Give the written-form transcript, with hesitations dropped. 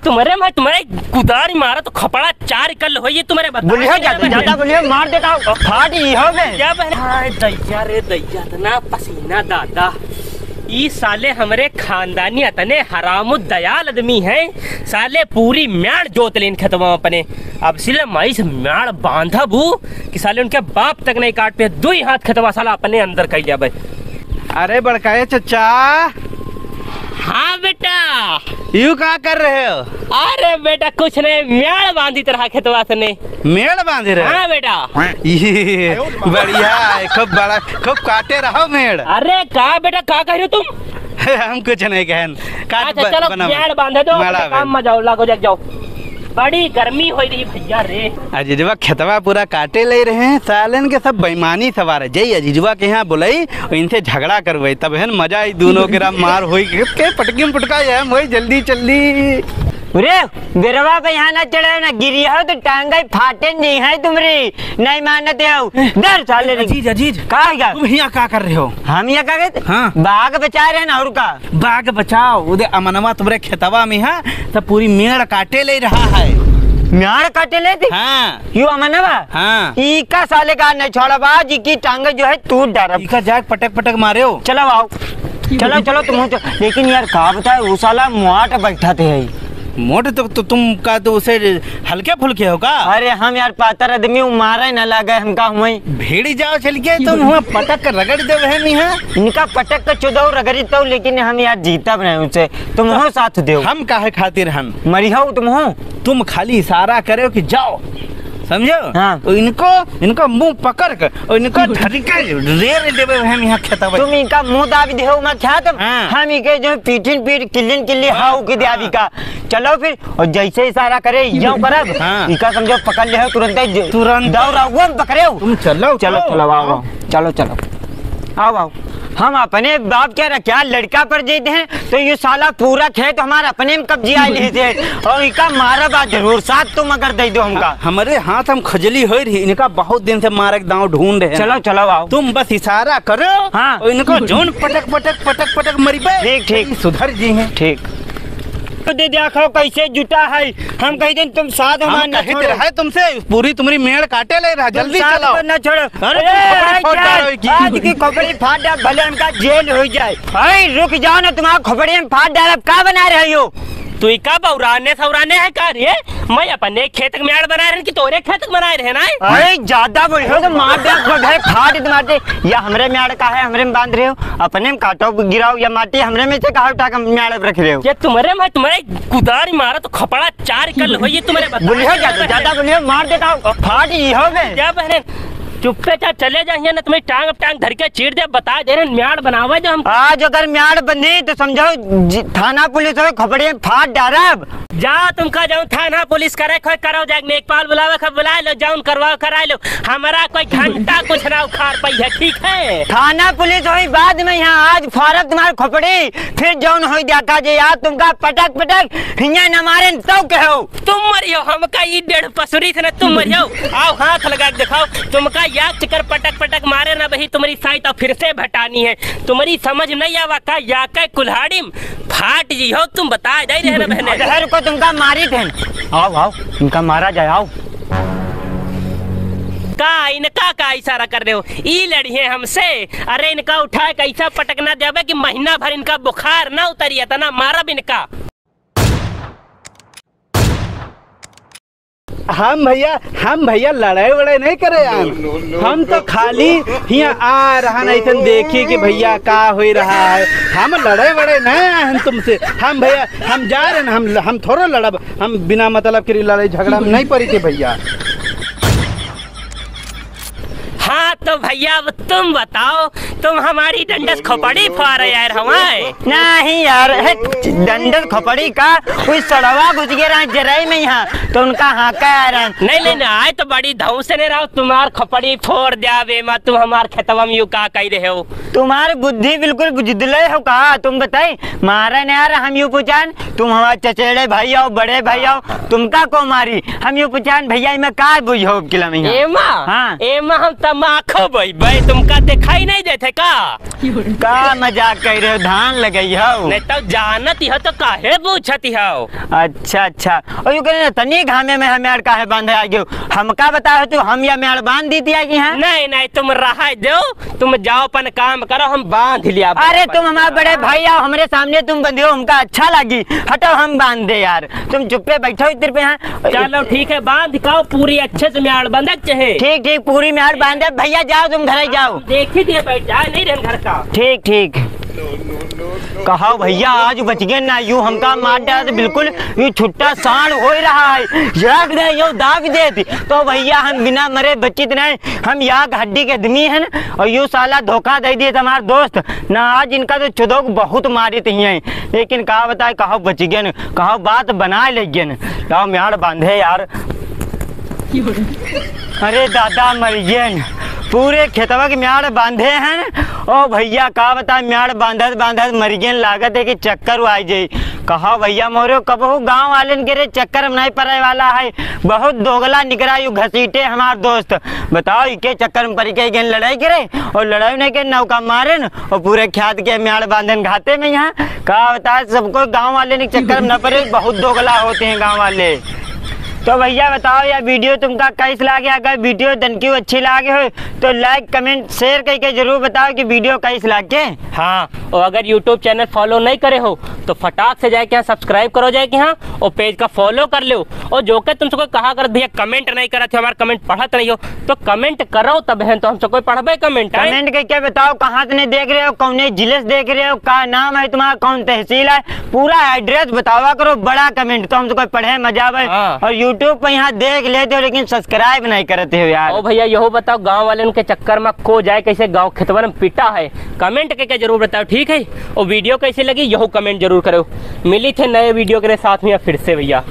तुम्हारे मैं तुम्हारे कुदारी मारा तो खपड़ा 4 कल हो ये तुम्हारे बोलियो ज्यादा बोलियो मार देता फाट ही हो गए क्या बहन। हाय दैया रे दैया तना पसीना दादा ई साले हमरे खानदानी अतने हरामुद्दयाल आदमी हैं साले पूरी म्याड़ जोत लेन खतवा अपने अब सिले माई से म्याड़ बांधा बू कि साले उनके बाप तक नहीं काट पे 2 हाथ खतवा साला अपने अंदर कर लिया भाई। अरे बड़काए चचा। हाँ बेटा। यू क्या कर रहे हो? अरे बेटा कुछ नहीं म्याड़ बांधी तरह खेतवा से ने मेड़ बांधे रहे? हाँ बेटा। ये बढ़िया है, खूब बड़ा खूब काटे रहो मेड़। अरे कहा बेटा कहा कह रहे हो तुम? हम कुछ नहीं कहन। अच्छा चलो म्याड़ बांधे दो काम में जाओ लागो जाओ बड़ी गर्मी हो रही भैया रे। अजीजवा खेतवा पूरा काटे ले रहे हैं सालन के सब बेईमानी सवार है जय अजीजवा के यहाँ बुलाई इनसे झगड़ा करवाई तब है मजा आई दोनों के मार हुई के पटकी पटका है वही जल्दी जल्दी। रे बेरवा पे यहाँ ना चढ़े ना गिरी हो तो टांगे फाटे नहीं है तुमरी नहीं मानते हो डर साले। अजीज अजीज कहा तुम यहाँ क्या कर रहे हो? हम यहाँ क्या कहते? हाँ बाघ बचा रहे ना और का बाघ बचाओ उधर अमनवा तुम्हारे खेतवा में है तो पूरी मेड़ काटे ले रहा है। म्याड़ काटे ले थी? हाँ यू अमनवा। हाँ इका साले का नहीं छोड़ा बाज की टांगे जो है टूट डारा इका जाग पटक पटक मारे हो। चलो आओ चलो चलो तुम लेकिन यार कहा बताए वो साला मुआट बैठा थे मोटे तो तुम का तो उसे हल्के फुल्के हो का? अरे हम यार पातर आदमी मारे न लगे हमका वही भेड़ी जाओ चल के तुम हुआ पटक कर रगड़ दे वह इनका पटक का चुदो रगड़ी तो लेकिन हम यार जीता बने उनसे तुम हो साथ दो। हम काहे खातिर हम मरी हो तुम हो तुम खाली इशारा करे कि जाओ समझो। हाँ। तो इनको मुंह पकड़ कर और इनको ढरिका रेर देवे हम यहाँ खेतवा तुम इनका मुंह दाबी देहो मैं क्या तुम? हाँ। हम इनके जो पीठिन पीठ किल्लिन किल्ली हाउ के देवी का चलो फिर और जैसे इशारा करे यो करब इनका समझो पकड़ ले हो तुरंत दौड़ पकड़े तुम चलो चलो चलो आओ चलो चलो आओ आओ। हम अपने बाप क्या क्या लड़का पर देते हैं तो ये साला पूरा खेत हमारा अपने में कब्जे आ लिए थे और इनका मारा बात जरूर साथ तुम अगर दे दो हमका। हमारे हाथ हम खजली हो रही इनका बहुत दिन से मारे दांव ढूंढ रहे। चलो चलो आओ तुम बस इशारा करो। हाँ। और इनको जोन पटक पटक पटक पटक मरी पे ठीक ठीक सुधर जी हैं ठीक। तो दे देखो कैसे जुटा है हम कहीं दिन तुम साथ हमारा है तुमसे पूरी तुम्हारी मेड़ काटे ले रहा जल्दी चलो न छोड़ो। आज की खोपड़ी फाट डाल भले हमका जेल हो जाए। अरे रुक जाओ ना तुम्हारा खोपड़ी में फाट डाल क्या बना रहे हो? तू का बौराने सौराने है का रे? मैं अपने खेत में म्याड़ बना रहे कि तोरे खेत बनाए रहे ना? अरे ज्यादा बोल रहे हो तो मार दे फाट मारते या हमरे म्याड़ का है हमरे में बांध रहे हो अपने में काटो गिराओ या माटी हमरे में से कहा उठा के म्याड़ रख रहे हो? ये तुम्हारे कुदारी मारा तो खपड़ा 4 कल हो ये तुम्हारे बोलियो ज्यादा बोलियो मार देता फाट ही हो गए। क्या बहने चुप्पे चाप चले जाइए ना तुम्हें टांग धर के चीर दे बता दे रहे म्याड़ बनावा जो हम आज अगर म्याड़ बने तो समझो थाना पुलिस हो खपड़े फाट डारब जा तुम का जाऊं थाना पुलिस करे खोई करो जाग नेकपाल बुलावे खब बुला लो जाऊं करवाओ करा लो हमारा कोई घंटा कुछ ना उखाड़ पाई है ठीक है। थाना पुलिस हुई बाद में यहाँ आज फारत तुम्हारे खोपड़ी फिर जौन हो देखा जे यार तुमका पटक पटक हिया न मारे तो कहो तुम मरियो हमका ये 1.5 पसुरी थे ना तुम मरियो आओ हाथ लगा के दिखाओ तुमका या चक्कर पटक पटक मारे ना वही तुम्हारी साइट और फिर से भटानी है तुम्हारी समझ नहीं आवा का या का कुल्हाड़ी फाट जी हो तुम बता जाए रहे ना बहने को तुमका मारी थे। आओ आओ इनका मारा जाए आओ का इनका का इशारा कर रहे हो ई लड़ी है हमसे? अरे इनका उठा कैसा पटकना देवे कि महीना भर इनका बुखार ना उतरी इतना मारब इनका। हम भैया लड़ाई वड़ाई नहीं करे हम तो खाली यहाँ आ रहा नहीं देखिए कि भैया का हो रहा है। हम लड़ाई वड़ाई नहीं आए हैं तुमसे। हम भैया हम जा रहे हैं हम थोड़ा लड़ब हम बिना मतलब की लड़ाई झगड़ा में नहीं पड़ी थी भैया। हाँ तो भैया तुम बताओ तुम हमारी डंडस खोपड़ी फाड़ यार हमारे नहीं यार डंडस खोपड़ी का कोई सड़वा घुस गया जराई में यहाँ तो उनका हाँ का यार नहीं आए तो बड़ी धौ से नहीं रहो तुम्हार खोपड़ी फोड़ दिया मैं तुम हमार खेतवा में यू का कही रहे हो? तुम्हारी बुद्धि बिल्कुल बुझदले हो कहा तुम बताई मारा नहीं यार हम यू पूछान तुम हमारे चचेड़े भाई आओ बड़े भाई आओ तुमका को मारी हम यू पूछान भैया मैं का बुझो किला में एमा हाँ एमा हम तमाखो भाई तुमका दिखाई नहीं देते का मजाक कर रहे हो, धान लगई हो? नहीं तो जानत हो तो काहे पूछती हो? अच्छा और यू करे तनी घामे में हमें काहे बांधे आ गयो? हमका बताओ तू, हम या मेड़ बांध दी थी हैं? नहीं तुम रहा दो, तुम जाओ अपन काम करो, हम बांध लिया। अरे तुम हमारे बड़े भाई आओ, हमारे सामने तुम बंधियो, हमका अच्छा लगी। हटो हम बांध दे यार, तुम चुप्पे बैठो इधर पे। हैं चलो ठीक है, बांध दिखाओ पूरी अच्छे से म्याड़ बंधक चाहे। ठीक पूरी म्याड़ बांधे। भैया जाओ तुम घर जाओ। देखी दिए बैठ जाए नहीं रहे घर का। ठीक कहा भैया आज बच गए ना, यू हमका मार डाला तो बिल्कुल यू छुट्टा सांड हो रहा है, याग दे यो दाग दे थी तो भैया हम बिना मरे बचित नहीं, हम याग हड्डी के आदमी हैं और यू साला धोखा दे दिए हमारे दोस्त ना। आज इनका तो चुदोक बहुत मारी थी हैं, लेकिन कहा बताए कहा बच गए, कहा बात बना ले लाओ म्याड़ बांधे यार। अरे दादा मर गए, पूरे खेतवा के म्याड़ बांधे हैं। ओ भैया का बता म्याड़ बांधत मर गए, लागत है कि चक्कर आ जाये। कहा भैया मोरे कबहू गांव वाले के रे चक्कर में नहीं पड़े वाला है, बहुत दोगला निकला यू घसीटे हमार दोस्त। बताओ के चक्कर में पड़ के लड़ाई करे और लड़ाई नहीं के नौका मारे और पूरे ख्यात के म्याड़ बांधन घाते में। यहाँ कहा बता सबको गाँव वाले ने चक्कर में न पड़े, बहुत दोगला होते हैं गाँव वाले। तो भैया बताओ यार वीडियो तुमका कैसे लगे? अगर वीडियो तनकी अच्छी लगे हो तो लाइक कमेंट शेयर करके जरूर बताओ कि वीडियो कैसे लगे। हाँ, और अगर यूट्यूब चैनल फॉलो नहीं करे हो तो फटाक से जाके यहाँ सब्सक्राइब करो जाके यहाँ और पेज का फॉलो कर लो। और जो कि तुमसे कोई कहा कर भैया कमेंट नहीं करा थे, हमारा कमेंट पढ़त नहीं हो तो कमेंट करो तब है तो हमसे कोई पढ़बे कमेंट करके बताओ कहाँ से देख रहे हो, कौन जिले से देख रहे हो, क्या नाम है तुम्हारा, कौन तहसील है, पूरा एड्रेस बतावा करो, बड़ा कमेंट तो हमसे कोई पढ़े मजा आवे। और यूट्यूब पे यहाँ देख लेते हो लेकिन सब्सक्राइब नहीं करते हो यार। ओ भैया यहो बताओ गांव वाले उनके चक्कर में खो जाए कैसे गांव खेतवा में पिटा है, कमेंट करके जरूर बताओ ठीक है। और वीडियो कैसे लगी यहो कमेंट जरूर करो। मिली थे नए वीडियो के साथ में फिर से भैया।